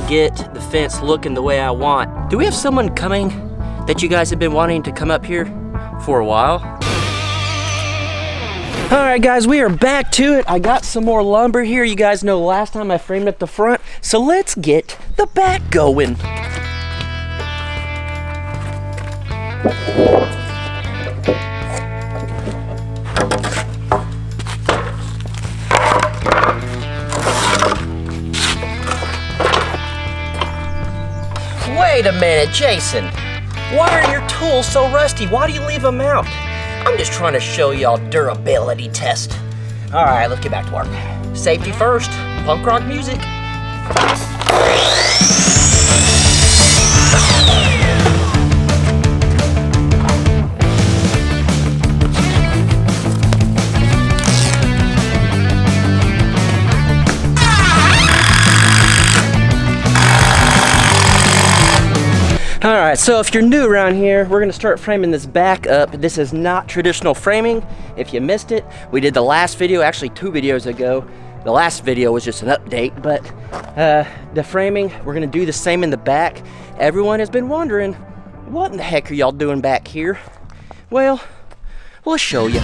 get the fence looking the way I want. Do we have someone coming that you guys have been wanting to come up here for a while? All right, guys, we are back to it. I got some more lumber here. You guys know last time I framed up the front, so let's get the back going. Wait a minute, Jason. Why are your tools so rusty? Why do you leave them out? I'm just trying to show y'all durability test. All right, let's get back to work. Safety first, punk rock music. All right, so if you're new around here, we're gonna start framing this back up. This is not traditional framing. If you missed it, we did the last video, actually 2 videos ago. The last video was just an update, but the framing, we're gonna do the same in the back. Everyone has been wondering, what in the heck are y'all doing back here? Well, we'll show you.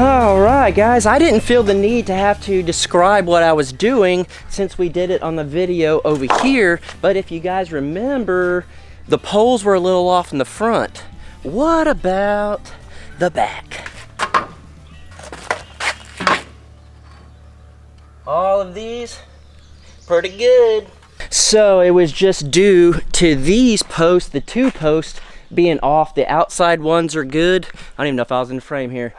Alright guys, I didn't feel the need to have to describe what I was doing since we did it on the video over here, but if you guys remember, the poles were a little off in the front. What about the back? All of these, pretty good. So it was just due to these posts, the 2 posts being off. The outside ones are good. I don't even know if I was in the frame here.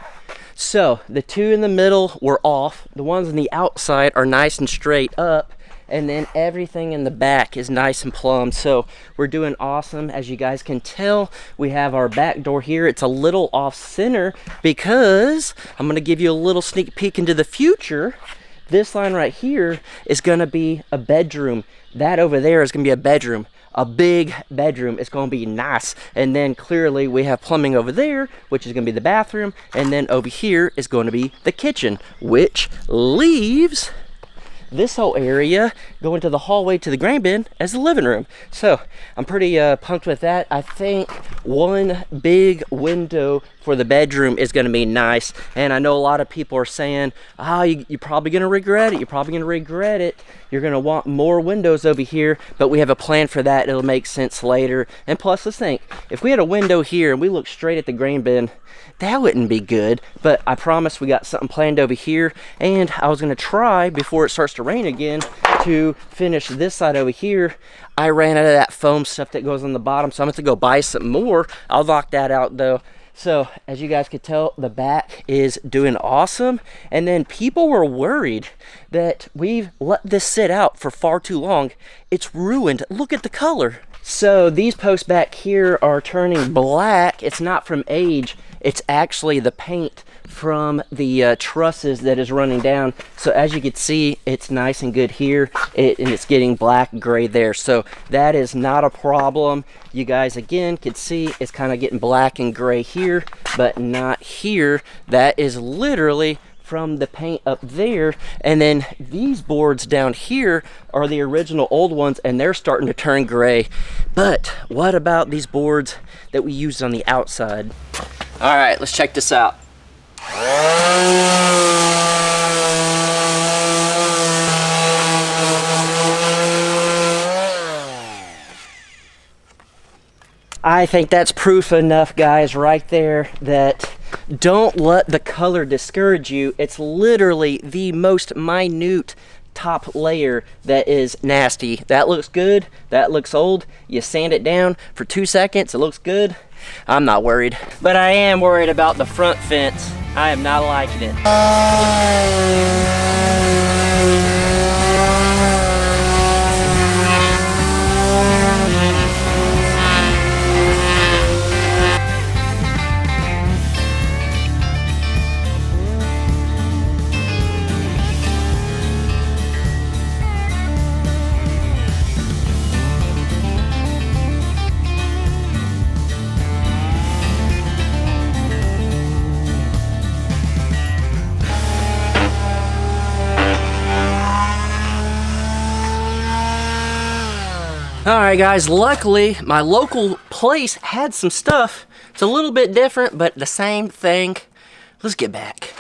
So the 2 in the middle were off. The ones on the outside are nice and straight up. And then everything in the back is nice and plumb. So we're doing awesome. As you guys can tell, we have our back door here. It's a little off center because I'm gonna give you a little sneak peek into the future. This line right here is gonna be a bedroom. That over there is gonna be a bedroom. a big bedroom. It's going to be nice. And then clearly we have plumbing over there, which is going to be the bathroom. And then over here is going to be the kitchen, which leaves this whole area going to the hallway to the grain bin as the living room. So I'm pretty pumped with that. I think one big window for the bedroom is going to be nice. And I know a lot of people are saying, oh, you're probably going to regret it. You're probably going to regret it. You're going to want more windows over here, but we have a plan for that. It'll make sense later. And plus, let's think, if we had a window here and we look straight at the grain bin, that wouldn't be good. But I promise we got something planned over here. And I was going to try, before it starts to rain again, to finish this side over here. I ran out of that foam stuff that goes on the bottom, so I'm going to go buy some more. I'll lock that out though. So as you guys could tell, the back is doing awesome. And then people were worried that we've let this sit out for far too long. It's ruined. Look at the color. So these posts back here are turning black. It's not from age. It's actually the paint from the trusses that is running down. So as you can see, it's nice and good here, and it's getting black gray there. So that is not a problem. You guys again can see it's kind of getting black and gray here, but not here. That is literally from the paint up there. And then these boards down here are the original old ones, and they're starting to turn gray. But what about these boards that we used on the outside? All right, let's check this out. I think that's proof enough, guys, right there, that don't let the color discourage you. It's literally the most minute top layer that is nasty. That looks good. That looks old. You sand it down for 2 seconds. It looks good. I'm not worried. But I am worried about the front fence. I am not liking it. Alright guys, luckily my local place had some stuff. It's a little bit different, but the same thing. Let's get back.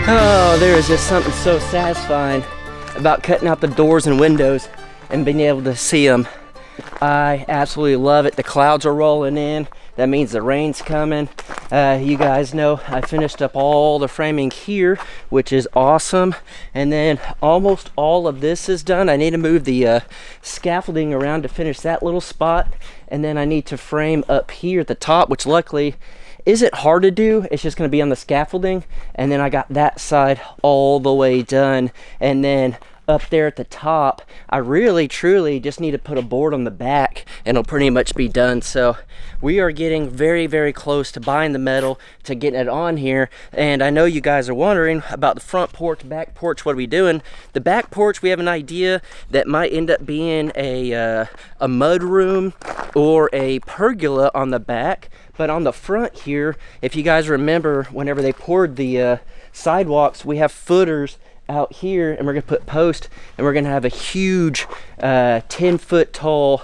Oh, there is just something so satisfying about cutting out the doors and windows and being able to see them. I absolutely love it. The clouds are rolling in. That means the rain's coming. You guys know I finished up all the framing here, which is awesome. And then almost all of this is done. I need to move the scaffolding around to finish that little spot. And then I need to frame up here at the top, which luckily isn't hard to do. It's just going to be on the scaffolding. And then I got that side all the way done. And then up there at the top. I really truly just need to put a board on the back and it'll pretty much be done. So we are getting very, very close to buying the metal, to getting it on here. And I know you guys are wondering about the front porch, back porch, what are we doing? The back porch, we have an idea that might end up being a mud room or a pergola on the back. But on the front here, if you guys remember, whenever they poured the sidewalks, we have footers out here, and we're gonna put posts, and we're gonna have a huge 10-foot tall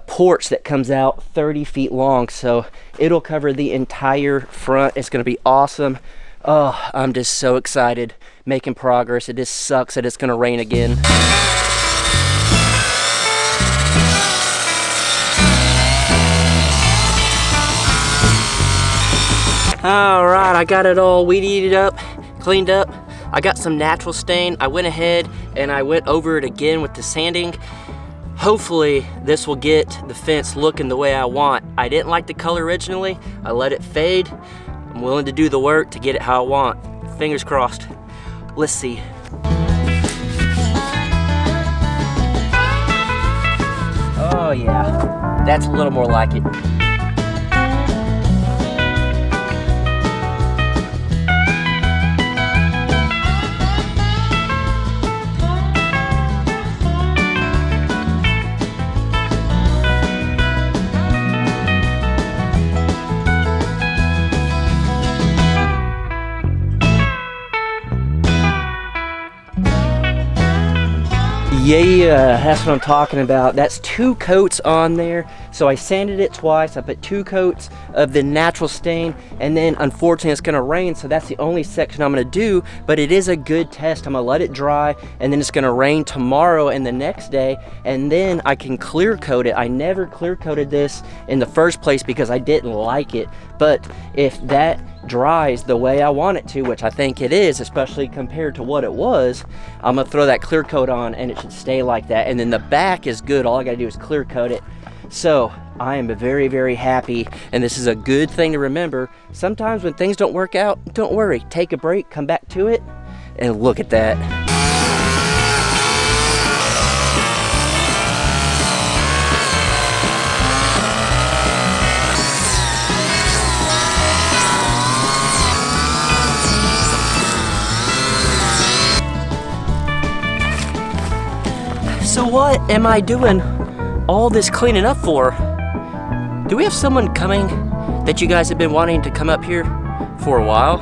porch that comes out 30 feet long. So it'll cover the entire front. It's gonna be awesome. Oh, I'm just so excited, making progress. It just sucks that it's gonna rain again. All right, I got it all weeded up, cleaned up. I got some natural stain. I went ahead and I went over it again with the sanding. Hopefully this will get the fence looking the way I want. I didn't like the color originally. I let it fade. I'm willing to do the work to get it how I want. Fingers crossed. Let's see. Oh yeah, that's a little more like it. Yeah, that's what I'm talking about. That's 2 coats on there. So I sanded it twice. I put 2 coats of the natural stain, and then unfortunately it's gonna rain, so that's the only section I'm gonna do, but it is a good test. I'm gonna let it dry, and then it's gonna rain tomorrow and the next day, and then I can clear coat it. I never clear coated this in the first place because I didn't like it, but if that dries the way I want it to, which I think it is, especially compared to what it was, I'm gonna throw that clear coat on and it should stay like that. And then the back is good. All I gotta do is clear coat it. So I am very, very happy, and this is a good thing to remember. Sometimes when things don't work out, don't worry, take a break, come back to it, and look at that. So what am I doing all this cleaning up for? Do we have someone coming that you guys have been wanting to come up here for a while?